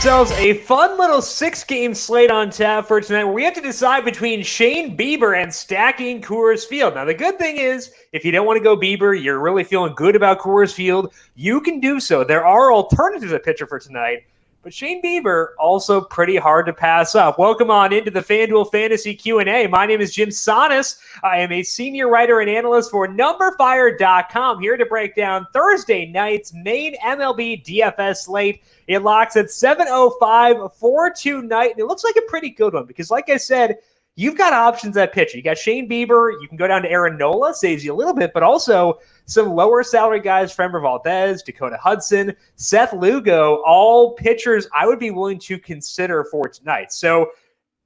ourselves a fun little 6-game slate on tap for tonight where we have to decide between Shane Bieber and stacking Coors Field. Now, the good thing is, if you don't want to go Bieber, you're really feeling good about Coors Field, you can do so. There are alternatives at pitcher for tonight, but Shane Bieber, also pretty hard to pass up. Welcome on into the FanDuel Fantasy Q&A. My name is Jim Sonis. I am a senior writer and analyst for numberFire.com, here to break down Thursday night's main MLB DFS slate. It locks at 7:05 for tonight, and it looks like a pretty good one because, like I said, you've got options at pitcher. You got Shane Bieber. You can go down to Aaron Nola, saves you a little bit, but also some lower salary guys, Framber Valdez, Dakota Hudson, Seth Lugo, all pitchers I would be willing to consider for tonight. So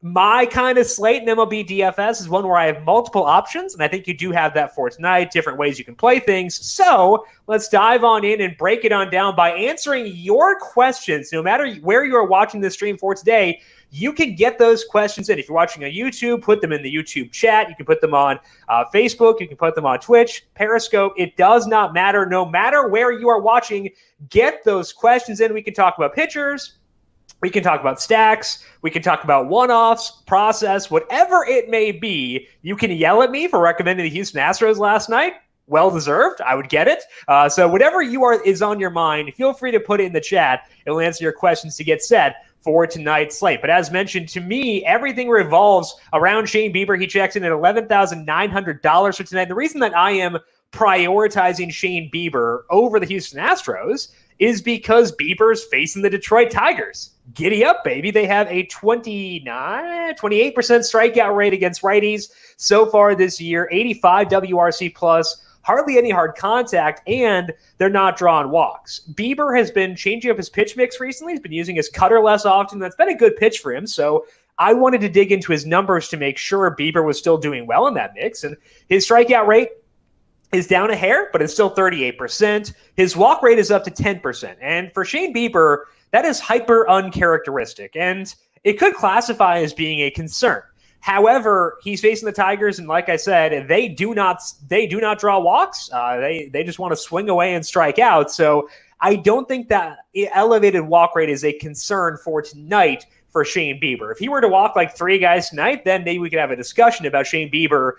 my kind of slate in MLB DFS is one where I have multiple options, and I think you do have that for tonight, different ways you can play things. So let's dive on in and break it on down by answering your questions. No matter where you are watching this stream for today, you can get those questions in. If you're watching on YouTube, put them in the YouTube chat. You can put them on Facebook. You can put them on Twitch, Periscope. It does not matter. No matter where you are watching, get those questions in. We can talk about pitchers. We can talk about stacks. We can talk about one-offs, process, whatever it may be. You can yell at me for recommending the Houston Astros last night. Well-deserved. I would get it. So whatever is on your mind, feel free to put it in the chat. It will answer your questions to get set for tonight's slate. But as mentioned, to me, everything revolves around Shane Bieber. He checks in at $11,900 for tonight. The reason that I am prioritizing Shane Bieber over the Houston Astros is because Bieber's facing the Detroit Tigers. Giddy up, baby. They have a 28% strikeout rate against righties so far this year, 85 WRC plus, hardly any hard contact, and they're not drawing walks. Bieber has been changing up his pitch mix recently. He's been using his cutter less often. That's been a good pitch for him, so I wanted to dig into his numbers to make sure Bieber was still doing well in that mix, and his strikeout rate is down a hair, but it's still 38%. His walk rate is up to 10%. And for Shane Bieber, that is hyper uncharacteristic, and it could classify as being a concern. However, he's facing the Tigers, and like I said, they do not draw walks. They just want to swing away and strike out. So I don't think that elevated walk rate is a concern for tonight for Shane Bieber. If he were to walk like 3 guys tonight, then maybe we could have a discussion about Shane Bieber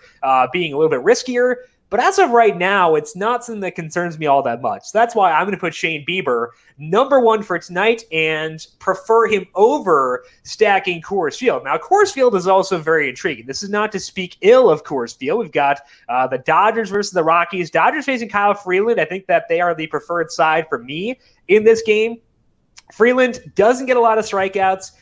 being a little bit riskier. But as of right now, it's not something that concerns me all that much. So that's why I'm going to put Shane Bieber number 1 for tonight and prefer him over stacking Coors Field. Now, Coors Field is also very intriguing. This is not to speak ill of Coors Field. We've got the Dodgers versus the Rockies. Dodgers facing Kyle Freeland. I think that they are the preferred side for me in this game. Freeland doesn't get a lot of strikeouts,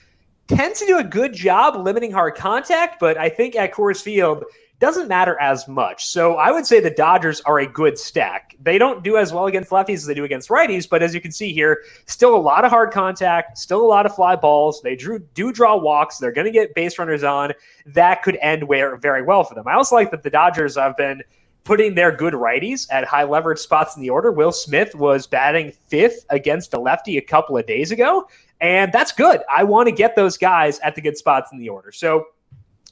tends to do a good job limiting hard contact, but I think at Coors Field, doesn't matter as much. So I would say the Dodgers are a good stack. They don't do as well against lefties as they do against righties, but as you can see here, still a lot of hard contact, still a lot of fly balls. They do draw walks. They're going to get base runners on. That could end very well for them. I also like that the Dodgers have been putting their good righties at high leverage spots in the order. Will Smith was batting 5th against a lefty a couple of days ago, and that's good. I want to get those guys at the good spots in the order. So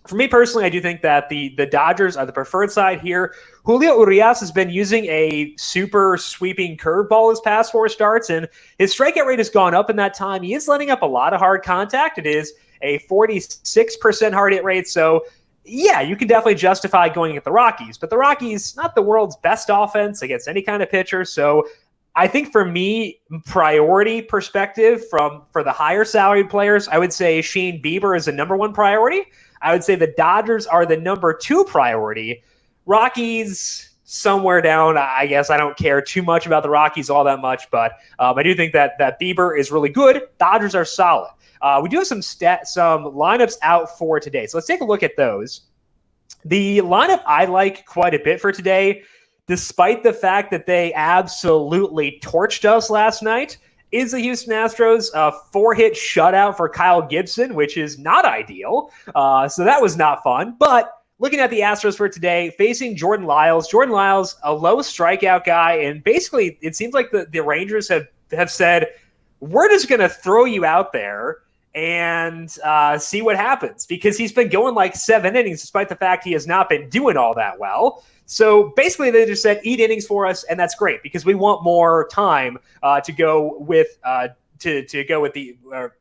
for me personally, I do think that the Dodgers are the preferred side here. Julio Urias has been using a super sweeping curveball his past 4 starts, and his strikeout rate has gone up in that time. He is letting up a lot of hard contact. It is a 46% hard hit rate, so yeah, you can definitely justify going at the Rockies. But the Rockies, not the world's best offense against any kind of pitcher, so I think for me, priority perspective for the higher salaried players, I would say Shane Bieber is a number 1 priority. I would say the Dodgers are the number 2 priority. Rockies, somewhere down. I guess I don't care too much about the Rockies all that much, but I do think that Bieber is really good. Dodgers are solid. We do have some lineups out for today, so let's take a look at those. The lineup I like quite a bit for today, despite the fact that they absolutely torched us last night, is the Houston Astros. 4-hit shutout for Kyle Gibson, which is not ideal. So that was not fun. But looking at the Astros for today, facing Jordan Lyles. Jordan Lyles, a low strikeout guy, and basically it seems like the Rangers have said, we're just going to throw you out there and see what happens, because he's been going like 7 innings despite the fact he has not been doing all that well. So basically they just said, eat innings for us, and that's great because we want more time to go with to go with the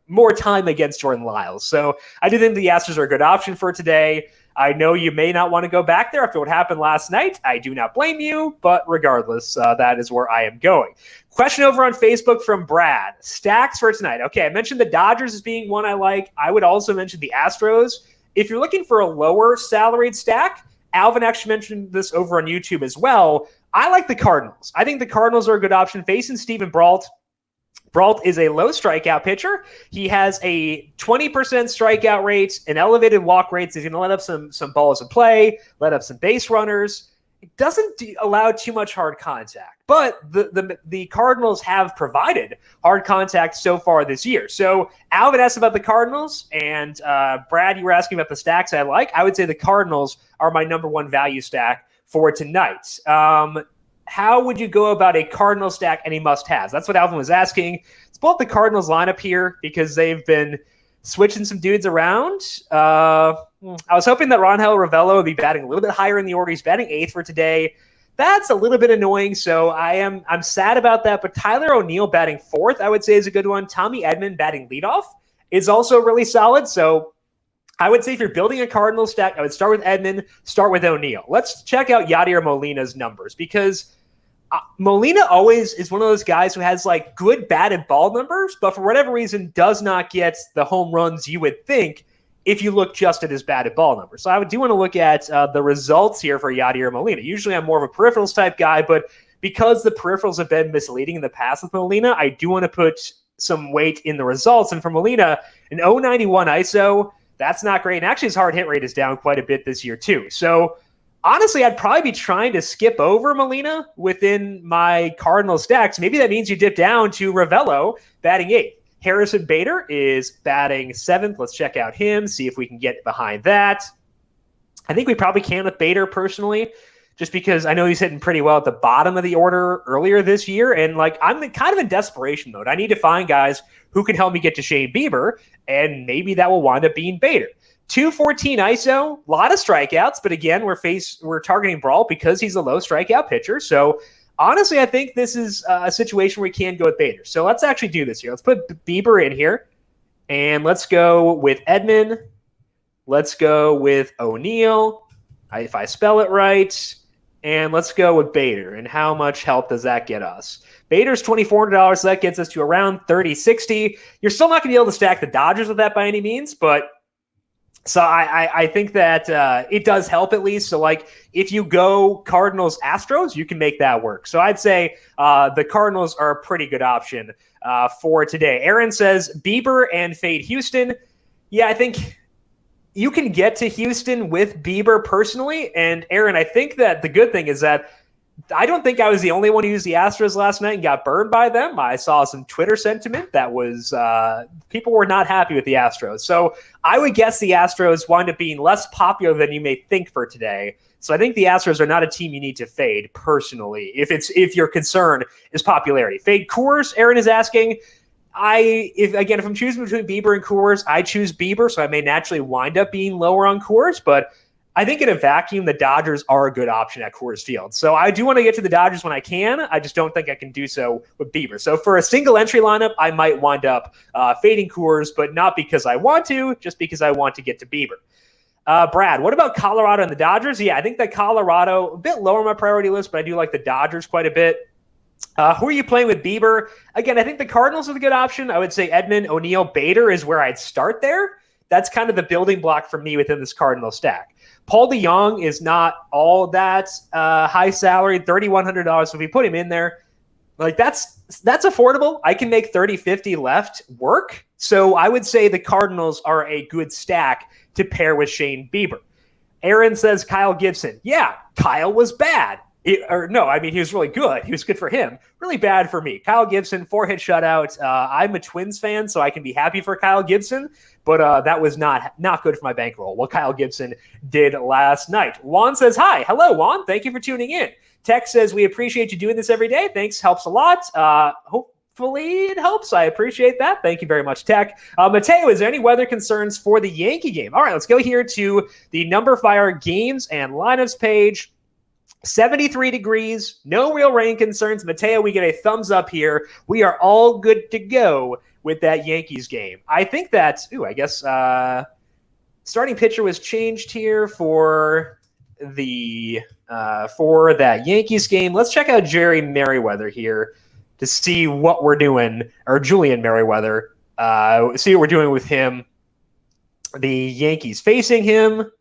more time against Jordan Lyles. So I do think the Astros are a good option for today. I know you may not want to go back there after what happened last night. I do not blame you, but regardless, that is where I am going. Question over on Facebook from Brad. Stacks for tonight. Okay, I mentioned the Dodgers as being one I like. I would also mention the Astros. If you're looking for a lower salaried stack, Alvin actually mentioned this over on YouTube as well. I like the Cardinals. I think the Cardinals are a good option facing Steven Brault. Brault is a low strikeout pitcher. He has a 20% strikeout rate, an elevated walk rate. So he's going to let up some balls in play, let up some base runners. It doesn't allow too much hard contact, but the Cardinals have provided hard contact so far this year. So Alvin asked about the Cardinals, and Brad, you were asking about the stacks I like. I would say the Cardinals are my number one value stack for tonight. How would you go about a Cardinal stack, any must-haves? That's what Alvin was asking. Let's pull up the Cardinals lineup here because they've been switching some dudes around. I was hoping that Rangel Ravello would be batting a little bit higher in the order. He's batting 8th for today. That's a little bit annoying, so I'm sad about that. But Tyler O'Neill batting 4th, I would say, is a good one. Tommy Edman batting leadoff is also really solid. So I would say if you're building a Cardinal stack, I would start with Edman, start with O'Neill. Let's check out Yadier Molina's numbers because Molina always is one of those guys who has like good batted ball numbers, but for whatever reason does not get the home runs you would think if you look just at his batted ball numbers. So I do want to look at the results here for Yadier Molina. Usually I'm more of a peripherals type guy, but because the peripherals have been misleading in the past with Molina, I do want to put some weight in the results. And for Molina, an 091 ISO, that's not great. And actually his hard hit rate is down quite a bit this year too. So honestly, I'd probably be trying to skip over Molina within my Cardinal stacks. Maybe that means you dip down to Ravello batting 8th. Harrison Bader is batting 7th. Let's check out him, see if we can get behind that. I think we probably can with Bader personally, just because I know he's hitting pretty well at the bottom of the order earlier this year. And like I'm kind of in desperation mode. I need to find guys who can help me get to Shane Bieber, and maybe that will wind up being Bader. 214 ISO, a lot of strikeouts, but again, we're targeting Brault because he's a low strikeout pitcher. So honestly, I think this is a situation where we can go with Bader. So let's actually do this here. Let's put Bieber in here, and let's go with Edman. Let's go with O'Neill, if I spell it right, and let's go with Bader. And how much help does that get us? Bader's $2,400, so that gets us to around 30-60. You're still not going to be able to stack the Dodgers with that by any means, but so I think that it does help at least. So like if you go Cardinals Astros, you can make that work. So I'd say the Cardinals are a pretty good option for today. Aaron says Bieber and fade Houston. Yeah, I think you can get to Houston with Bieber personally. And Aaron, I think that the good thing is that I don't think I was the only one who used the Astros last night and got burned by them. I saw some Twitter sentiment that was people were not happy with the Astros. So I would guess the Astros wind up being less popular than you may think for today. So I think the Astros are not a team you need to fade personally if your concern is popularity. Fade Coors, Aaron is asking. If I'm choosing between Bieber and Coors, I choose Bieber, so I may naturally wind up being lower on Coors, but I think in a vacuum, the Dodgers are a good option at Coors Field. So I do want to get to the Dodgers when I can. I just don't think I can do so with Bieber. So for a single entry lineup, I might wind up fading Coors, but not because I want to, just because I want to get to Bieber. Brad, what about Colorado and the Dodgers? Yeah, I think that Colorado, a bit lower on my priority list, but I do like the Dodgers quite a bit. Who are you playing with Bieber? Again, I think the Cardinals are the good option. I would say Edman, O'Neill, Bader is where I'd start there. That's kind of the building block for me within this Cardinal stack. Paul DeJong is not all that high salary, $3,100. So if we put him in there, like that's affordable. I can make 30-50 left work. So I would say the Cardinals are a good stack to pair with Shane Bieber. Aaron says Kyle Gibson. Yeah, Kyle was bad. He was really good. He was good for him. Really bad for me. Kyle Gibson, 4-hit shutout. I'm a Twins fan, so I can be happy for Kyle Gibson, but that was not good for my bankroll, what Kyle Gibson did last night. Juan says, hi. Hello, Juan. Thank you for tuning in. Tech says, we appreciate you doing this every day. Thanks. Helps a lot. Hopefully it helps. I appreciate that. Thank you very much, Tech. Mateo, is there any weather concerns for the Yankee game? All right, let's go here to the numberFire games and lineups page. 73 degrees, no real rain concerns. Mateo, we get a thumbs up here. We are all good to go with that Yankees game. I think that's, starting pitcher was changed here for that Yankees game. Let's check out Jerry Merriweather here to see what we're doing, or Julian Merriweather, see what we're doing with him. The Yankees facing him.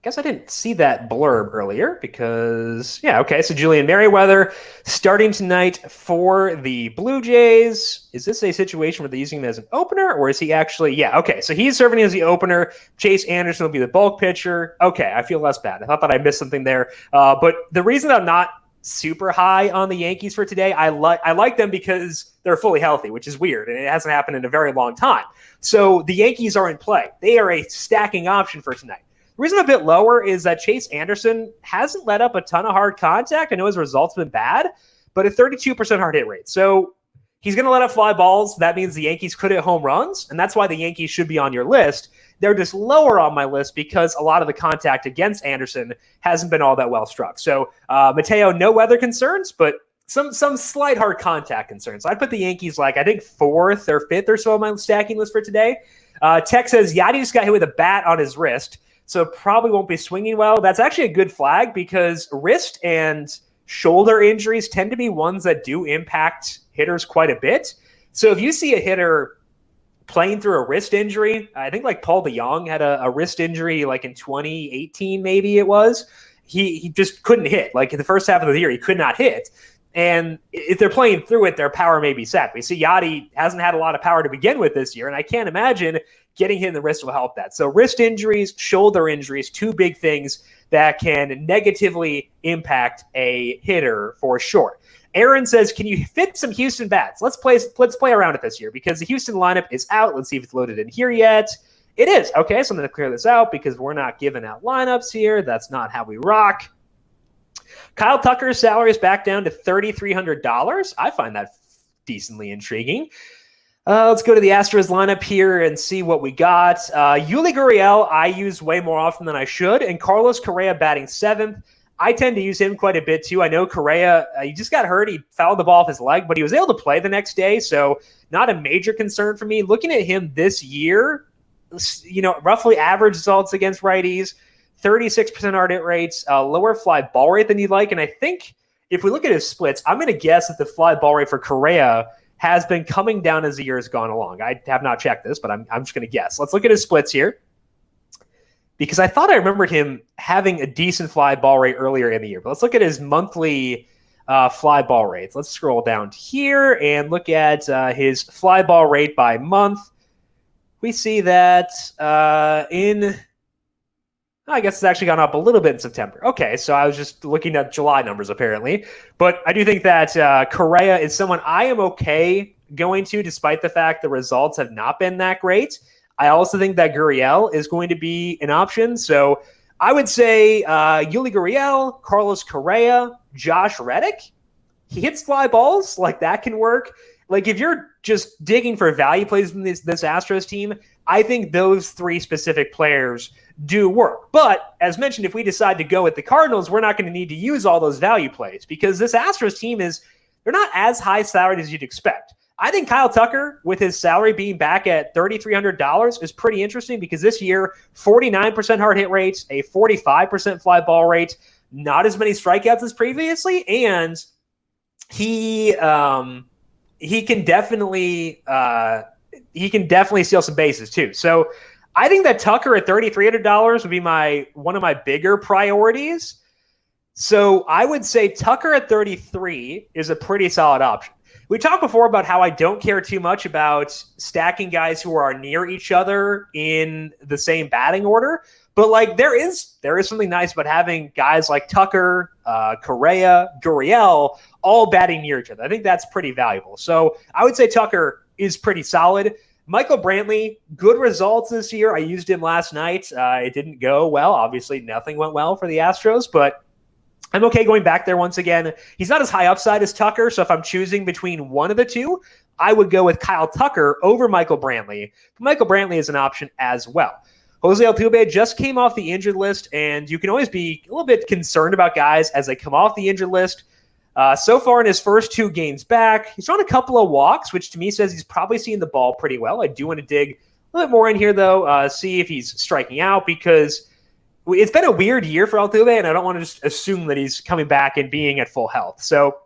Guess I didn't see that blurb earlier because, so Julian Merriweather starting tonight for the Blue Jays. Is this a situation where they're using him as an opener, or is he actually, so he's serving as the opener. Chase Anderson will be the bulk pitcher. Okay, I feel less bad. I thought that I missed something there. But the reason I'm not super high on the Yankees for today, I like them because they're fully healthy, which is weird, and it hasn't happened in a very long time. So the Yankees are in play. They are a stacking option for tonight. The reason I'm a bit lower is that Chase Anderson hasn't let up a ton of hard contact. I know his results have been bad, but a 32% hard hit rate. So he's going to let up fly balls. That means the Yankees could hit home runs, and that's why the Yankees should be on your list. They're just lower on my list because a lot of the contact against Anderson hasn't been all that well struck. So Mateo, no weather concerns, but some slight hard contact concerns. I'd put the Yankees I think 4th or 5th or so on my stacking list for today. Tech says Yadi just got hit with a bat on his wrist, so probably won't be swinging well. That's actually a good flag because wrist and shoulder injuries tend to be ones that do impact hitters quite a bit. So if you see a hitter playing through a wrist injury, I think Paul DeJong had a wrist injury in 2018, maybe it was. He just couldn't hit. In the first half of the year, he could not hit. And if they're playing through it, their power may be sapped. We see Yadi hasn't had a lot of power to begin with this year, and I can't imagine getting hit in the wrist will help that. So wrist injuries, shoulder injuries, two big things that can negatively impact a hitter for sure. Aaron says, can you fit some Houston bats? Let's play around it this year because the Houston lineup is out. Let's see if it's loaded in here yet. It is. Okay, so I'm going to clear this out because we're not giving out lineups here. That's not how we rock. Kyle Tucker's salary is back down to $3,300. I find that decently intriguing. Let's go to the Astros lineup here and see what we got. Yuli Gurriel I use way more often than I should, and Carlos Correa batting 7th. I tend to use him quite a bit too. I know Correa, he just got hurt. He fouled the ball off his leg, but he was able to play the next day, so not a major concern for me. Looking at him this year, roughly average results against righties, 36% hard hit rates, lower fly ball rate than you'd like. And I think if we look at his splits, I'm going to guess that the fly ball rate for Correa has been coming down as the year has gone along. I have not checked this, but I'm just going to guess. Let's look at his splits here because I thought I remembered him having a decent fly ball rate earlier in the year. But let's look at his monthly fly ball rates. Let's scroll down here and look at his fly ball rate by month. We see that I guess it's actually gone up a little bit in September. Okay, so I was just looking at July numbers apparently. But I do think that Correa is someone I am okay going to despite the fact the results have not been that great. I also think that Gurriel is going to be an option. So I would say Yuli Gurriel, Carlos Correa, Josh Reddick. He hits fly balls. That can work. If you're just digging for value plays from this Astros team, I think those three specific players do work. But as mentioned, if we decide to go with the Cardinals, we're not going to need to use all those value plays because this Astros team they're not as high salaried as you'd expect. I think Kyle Tucker, with his salary being back at $3,300, is pretty interesting because this year, 49% hard hit rates, a 45% fly ball rate, not as many strikeouts as previously, and he can definitely steal some bases too. So I think that Tucker at $3,300 would be one of my bigger priorities. So I would say Tucker at 33 is a pretty solid option. We talked before about how I don't care too much about stacking guys who are near each other in the same batting order. But there is something nice about having guys like Tucker, Correa, Gurriel, all batting near each other. I think that's pretty valuable. So I would say Tucker is pretty solid. Michael Brantley, good results this year. I used him last night. It didn't go well. Obviously, nothing went well for the Astros, but I'm okay going back there once again. He's not as high upside as Tucker, so if I'm choosing between one of the two, I would go with Kyle Tucker over Michael Brantley. Michael Brantley is an option as well. Jose Altuve just came off the injured list, and you can always be a little bit concerned about guys as they come off the injured list. So far in his first 2 games back, he's drawn a couple of walks, which to me says he's probably seeing the ball pretty well. I do want to dig a little bit more in here, though, see if he's striking out, because it's been a weird year for Altuve, and I don't want to just assume that he's coming back and being at full health. So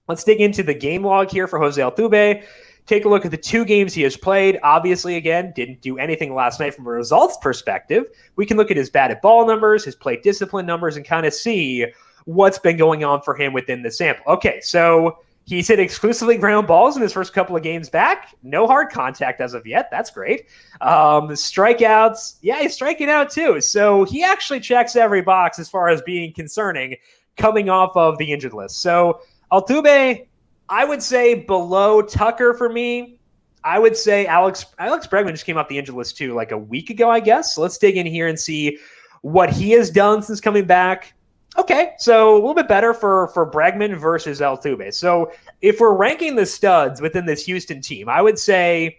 let's dig into the game log here for Jose Altuve. Take a look at the 2 games he has played. Obviously, again, didn't do anything last night from a results perspective. We can look at his batted ball numbers, his plate discipline numbers, and kind of see what's been going on for him within the sample. Okay, so he's hit exclusively ground balls in his first couple of games back. No hard contact as of yet. That's great. Strikeouts, yeah, he's striking out too. So he actually checks every box as far as being concerning coming off of the injured list. So Altuve, I would say below Tucker for me. I would say Alex Bregman just came off the injured list too, like a week ago, I guess. So let's dig in here and see what he has done since coming back. Okay, so a little bit better for Bregman versus Altuve. So if we're ranking the studs within this Houston team, I would say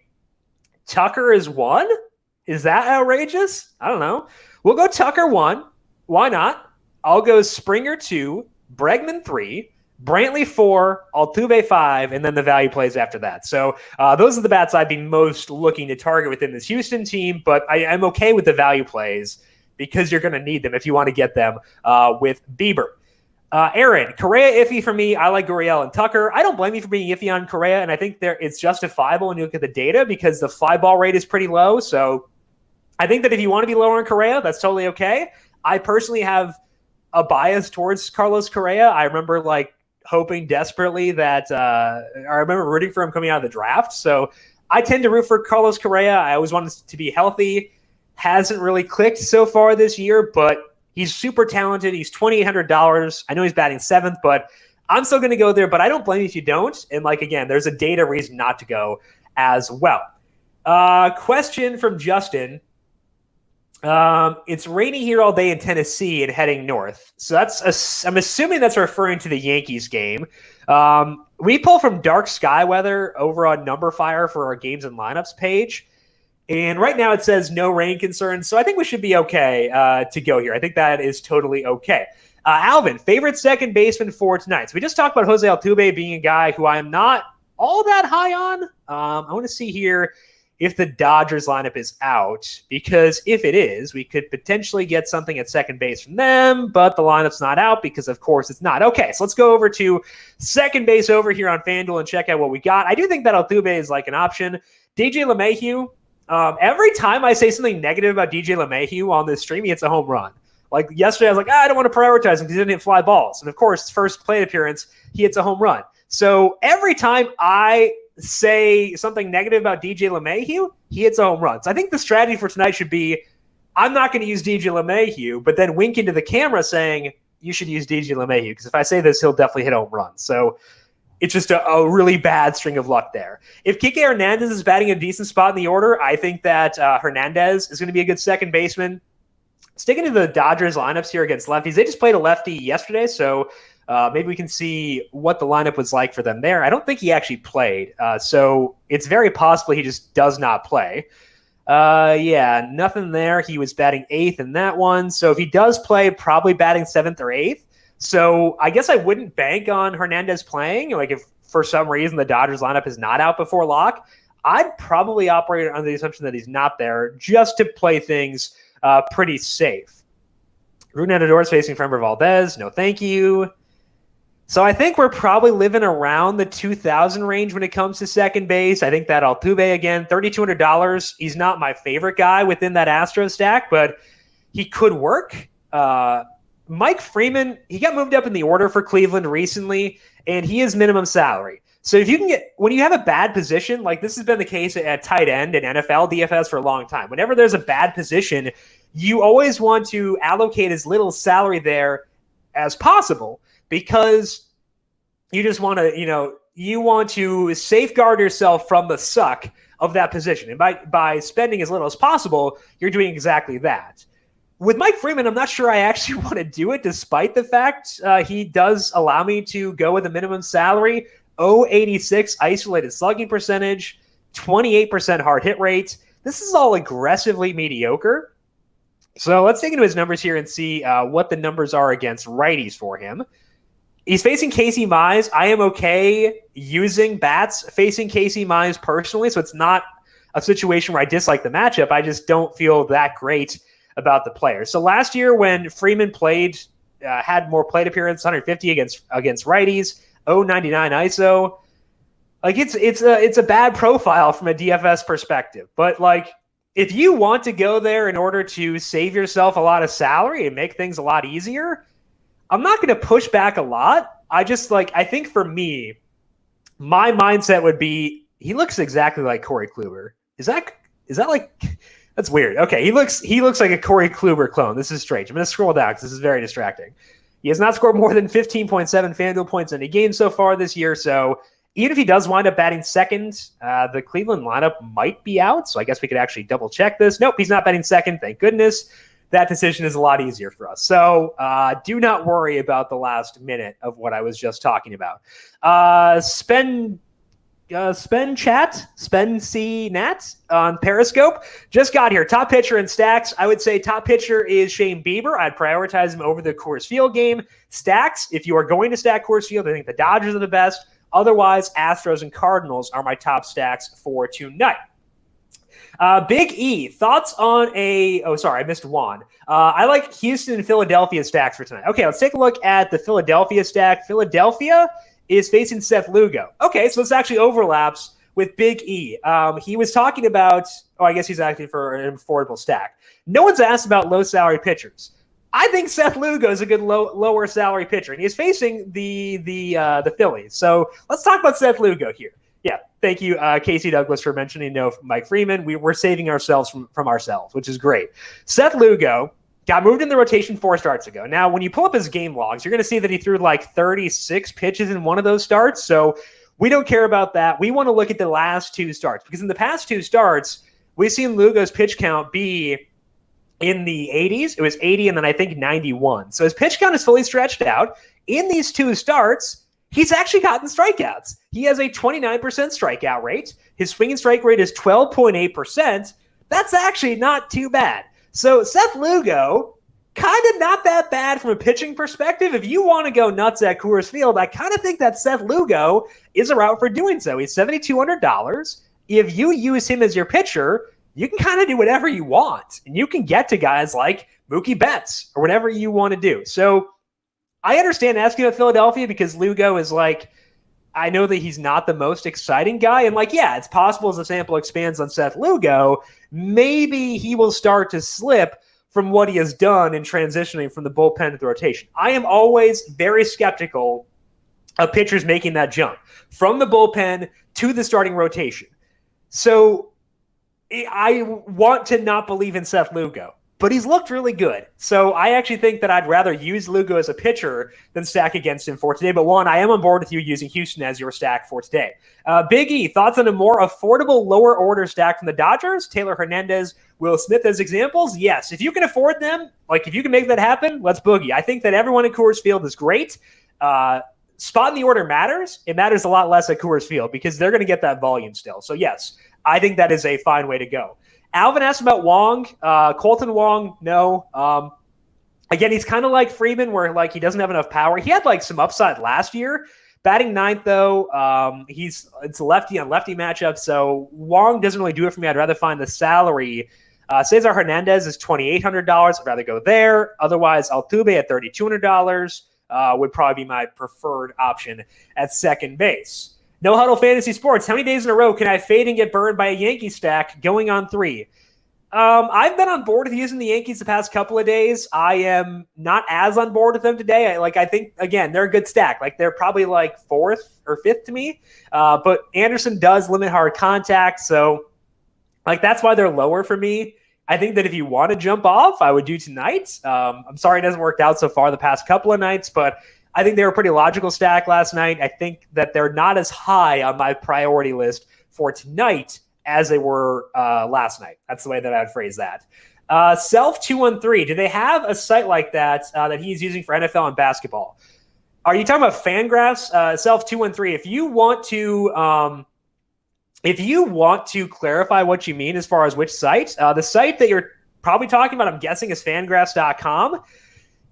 Tucker is 1. Is that outrageous? I don't know. We'll go Tucker 1. Why not? I'll go Springer 2, Bregman 3, Brantley 4, Altuve 5, and then the value plays after that. So those are the bats I'd be most looking to target within this Houston team, but I'm okay with the value plays because you're going to need them if you want to get them with Bieber. Aaron, Correa iffy for me. I like Gurriel and Tucker. I don't blame you for being iffy on Correa, and I think it's justifiable when you look at the data because the fly ball rate is pretty low. So I think that if you want to be lower on Correa, that's totally okay. I personally have a bias towards Carlos Correa. I remember hoping desperately that I remember rooting for him coming out of the draft. So I tend to root for Carlos Correa. I always wanted to be healthy. Hasn't really clicked so far this year, but he's super talented. He's $2,800. I know he's batting 7th, but I'm still going to go there, but I don't blame you if you don't. And again, there's a data reason not to go as well. Question from Justin. It's rainy here all day in Tennessee and heading north. So I'm assuming that's referring to the Yankees game. We pull from Dark Sky Weather over on numberFire for our games and lineups page. And right now it says no rain concerns, so I think we should be okay to go here. I think that is totally okay. Alvin, favorite second baseman for tonight. So we just talked about Jose Altuve being a guy who I am not all that high on. I want to see here if the Dodgers lineup is out, because if it is, we could potentially get something at second base from them, but the lineup's not out because, of course, it's not. Okay, so let's go over to second base over here on FanDuel and check out what we got. I do think that Altuve is an option. DJ LeMahieu, every time I say something negative about DJ LeMahieu on this stream, he hits a home run. Yesterday, I was I don't want to prioritize him because he didn't hit fly balls. And, of course, his first plate appearance, he hits a home run. So every time I say something negative about DJ LeMahieu, he hits a home run. So I think the strategy for tonight should be I'm not going to use DJ LeMahieu, but then wink into the camera saying you should use DJ LeMahieu because if I say this, he'll definitely hit a home run. So it's just a really bad string of luck there. If Kike Hernandez is batting a decent spot in the order, I think that Hernandez is going to be a good second baseman. Sticking to the Dodgers lineups here against lefties, they just played a lefty yesterday, so maybe we can see what the lineup was like for them there. I don't think he actually played, so it's very possible he just does not play. Yeah, nothing there. He was batting 8th in that one, so if he does play, probably batting 7th or 8th. So I guess I wouldn't bank on Hernandez playing. If for some reason the Dodgers lineup is not out before lock, I'd probably operate under the assumption that he's not there just to play things pretty safe. Ruben Odor's facing Framber Valdez. No, thank you. So I think we're probably living around the 2,000 range when it comes to second base. I think that Altuve, again, $3,200. He's not my favorite guy within that Astros stack, but he could work. Mike Freeman, he got moved up in the order for Cleveland recently, and he is minimum salary. So if you can when you have a bad position, this has been the case at tight end in NFL DFS for a long time. Whenever there's a bad position, you always want to allocate as little salary there as possible because you just want to, you want to safeguard yourself from the suck of that position. And by spending as little as possible, you're doing exactly that. With Mike Freeman, I'm not sure I actually want to do it, despite the fact he does allow me to go with a minimum salary. 0.86 isolated slugging percentage, 28% hard hit rate. This is all aggressively mediocre. So let's dig into his numbers here and see what the numbers are against righties for him. He's facing Casey Mize. I am okay using bats facing Casey Mize personally, so it's not a situation where I dislike the matchup. I just don't feel that great about the player. So last year when Freeman played, had more plate appearance, 150 against righties, 0.99 ISO. Like it's a bad profile from a DFS perspective. But like if you want to go there in order to save yourself a lot of salary and make things a lot easier, I'm not going to push back a lot. I think for me, my mindset would be he looks exactly like Corey Kluber. Is that like that's weird? Okay, he looks like a Corey Kluber clone. This is strange. I'm going to scroll down because this is very distracting. He has not scored more than 15.7 FanDuel points in a game so far this year. So even if he does wind up batting second, the Cleveland lineup might be out. So I guess we could actually double check this. Nope, he's not batting second. Thank goodness. That decision is a lot easier for us. So do not worry about the last minute of what I was just talking about. Spend C Nat on Periscope just got here. Top pitcher in stacks. I would say top pitcher is Shane Bieber. I'd prioritize him over the Coors Field game. Stacks, if you are going to stack Coors Field, I think the Dodgers are the best. Otherwise, Astros and Cardinals are my top stacks for tonight. Big E, thoughts on I missed Juan. I like Houston and Philadelphia stacks for tonight. Okay, let's take a look at the Philadelphia stack. Philadelphia is facing Seth Lugo. Okay, so this actually overlaps with Big E. He was talking about, I guess he's asking for an affordable stack. No one's asked about low salary pitchers. I think Seth Lugo is a good lower salary pitcher, and he's facing the Phillies. So let's talk about Seth Lugo here. Yeah, thank you, Casey Douglas, for mentioning no Mike Freeman. We're saving ourselves from ourselves, which is great. Seth Lugo got moved in the rotation 4 starts ago. Now, when you pull up his game logs, you're going to see that he threw like 36 pitches in one of those starts. So we don't care about that. We want to look at the last 2 starts, because in the past 2 starts, we've seen Lugo's pitch count be in the 80s. It was 80 and then I think 91. So his pitch count is fully stretched out. In these 2 starts, he's actually gotten strikeouts. He has a 29% strikeout rate. His swing and strike rate is 12.8%. That's actually not too bad. So Seth Lugo, kind of not that bad from a pitching perspective. If you want to go nuts at Coors Field, I kind of think that Seth Lugo is a route for doing so. He's $7,200. If you use him as your pitcher, you can kind of do whatever you want. And you can get to guys like Mookie Betts or whatever you want to do. So I understand asking about Philadelphia because Lugo is like, I know that he's not the most exciting guy. And like, yeah, it's possible as the sample expands on Seth Lugo, maybe he will start to slip from what he has done in transitioning from the bullpen to the rotation. I am always very skeptical of pitchers making that jump from the bullpen to the starting rotation. So I want to not believe in Seth Lugo, but he's looked really good. So I actually think that I'd rather use Lugo as a pitcher than stack against him for today. But Juan, I am on board with you using Houston as your stack for today. Big E, thoughts on a more affordable lower order stack from the Dodgers? Taylor Hernandez, Will Smith as examples? Yes. If you can afford them, like if you can make that happen, let's boogie. I think that everyone at Coors Field is great. Spot in the order matters. It matters a lot less at Coors Field because they're going to get that volume still. So yes, I think that is a fine way to go. Alvin asked about Wong. Colton Wong, no. Again, he's kind of like Freeman where like he doesn't have enough power. He had like some upside last year. Batting 9th, though, it's a lefty on lefty matchup, so Wong doesn't really do it for me. I'd rather find the salary. Cesar Hernandez is $2,800. I'd rather go there. Otherwise, Altuve at $3,200 would probably be my preferred option at second base. No Huddle Fantasy Sports. How many days in a row can I fade and get burned by a Yankee stack going on 3? I've been on board with using the Yankees the past couple of days. I am not as on board with them today. I think, again, they're a good stack. Like, they're probably like 4th or 5th to me. But Anderson does limit hard contact, so like that's why they're lower for me. I think that if you want to jump off, I would do tonight. I'm sorry it hasn't worked out so far the past couple of nights, but I think they were a pretty logical stack last night. I think that they're not as high on my priority list for tonight as they were last night. That's the way that I would phrase that. Self213, do they have a site like that that he's using for NFL and basketball? Are you talking about Fangraphs? Self213, if you want to clarify what you mean as far as which site, the site that you're probably talking about, I'm guessing, is Fangraphs.com.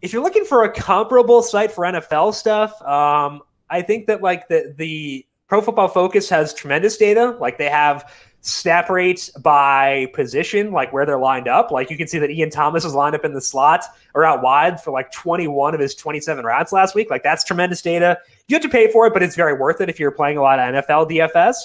If you're looking for a comparable site for NFL stuff, I think that like the Pro Football Focus has tremendous data. Like they have snap rates by position, like where they're lined up. Like you can see that Ian Thomas is lined up in the slot or out wide for like 21 of his 27 routes last week. Like that's tremendous data. You have to pay for it, but it's very worth it if you're playing a lot of NFL DFS.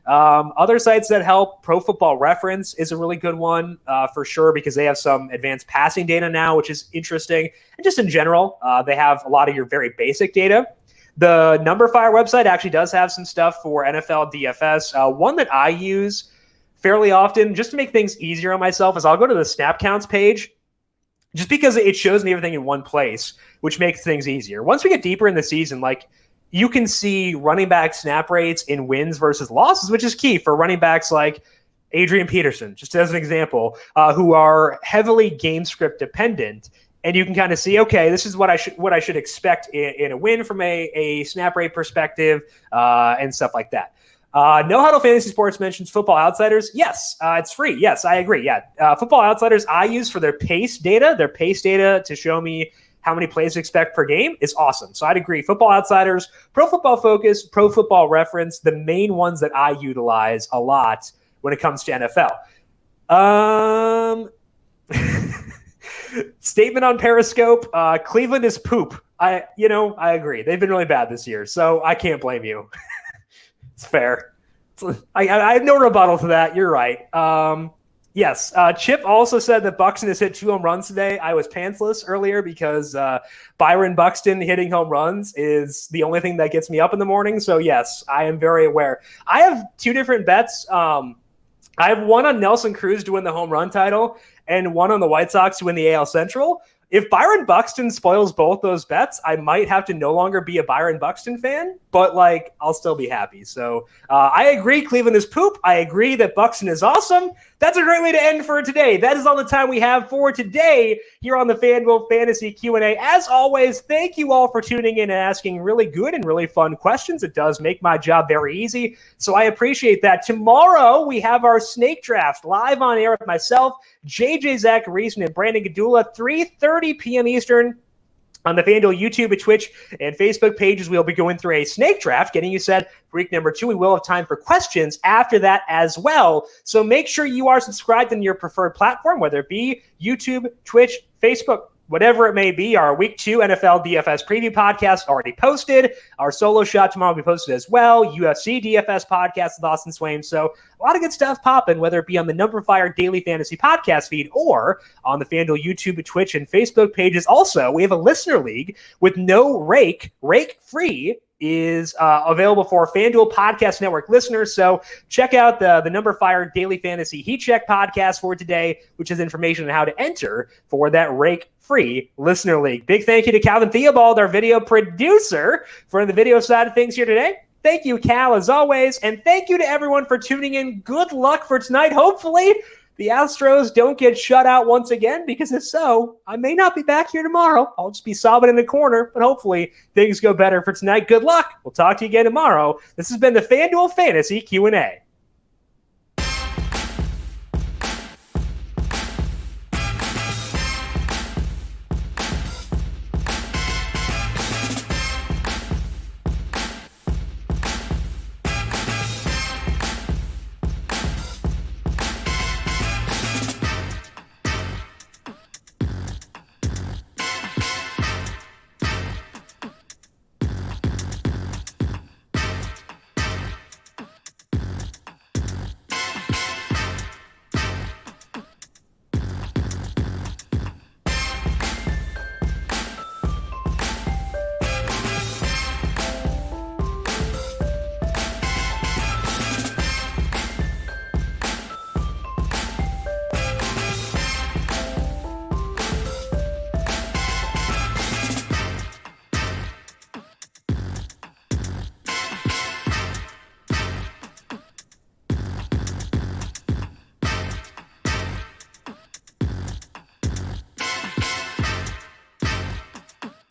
Other sites that help, Pro Football Reference is a really good one for sure, because they have some advanced passing data now, which is interesting. And just in general, they have a lot of your very basic data. The numberFire website actually does have some stuff for NFL DFS. One that I use fairly often just to make things easier on myself is I'll go to the snap counts page just because it shows me everything in one place, which makes things easier. Once we get deeper in the season, like you can see running back snap rates in wins versus losses, which is key for running backs like Adrian Peterson, just as an example, who are heavily game script dependent. And you can kind of see, okay, this is what I should expect in a win from a snap rate perspective and stuff like that. No Huddle Fantasy Sports mentions Football Outsiders. Yes, it's free. Yes, I agree. Yeah, Football Outsiders I use for their pace data. Their pace data to show me how many plays to expect per game is awesome. So I'd agree. Football Outsiders, Pro Football Focus, Pro Football Reference, the main ones that I utilize a lot when it comes to NFL. Statement on Periscope, Cleveland is poop. I agree. They've been really bad this year, so I can't blame you. It's fair. I have no rebuttal to that. You're right. Yes. Chip also said that Buxton has hit 2 home runs today. I was pantsless earlier because Byron Buxton hitting home runs is the only thing that gets me up in the morning. So yes, I am very aware. I have 2 different bets. I have one on Nelson Cruz to win the home run title and one on the White Sox to win the AL Central. If Byron Buxton spoils both those bets, I might have to no longer be a Byron Buxton fan, but I'll still be happy. So I agree Cleveland is poop. I agree that Buxton is awesome. That's a great way to end for today. That is all the time we have for today here on the FanDuel Fantasy Q&A. As always, thank you all for tuning in and asking really good and really fun questions. It does make my job very easy, so I appreciate that. Tomorrow, we have our snake draft live on air with myself, JJ Zachariason, and Brandon Gadula, 3:30 p.m. Eastern. On the FanDuel YouTube, Twitch, and Facebook pages, we'll be going through a snake draft, getting you set for week number 2. We will have time for questions after that as well. So make sure you are subscribed in your preferred platform, whether it be YouTube, Twitch, Facebook, whatever it may be. Our Week 2 NFL DFS preview podcast already posted. Our solo shot tomorrow will be posted as well. UFC DFS podcast with Austin Swaim. So a lot of good stuff popping, whether it be on the numberFire Daily Fantasy podcast feed or on the FanDuel YouTube, Twitch, and Facebook pages. Also, we have a listener league with no rake free is available for FanDuel Podcast Network listeners. So check out the numberFire Daily Fantasy Heat Check podcast for today, which has information on how to enter for that rake-free listener league. Big thank you to Calvin Theobald, our video producer, for the video side of things here today. Thank you, Cal, as always. And thank you to everyone for tuning in. Good luck for tonight. Hopefully, the Astros don't get shut out once again, because if so, I may not be back here tomorrow. I'll just be sobbing in the corner, but hopefully things go better for tonight. Good luck. We'll talk to you again tomorrow. This has been the FanDuel Fantasy Q&A.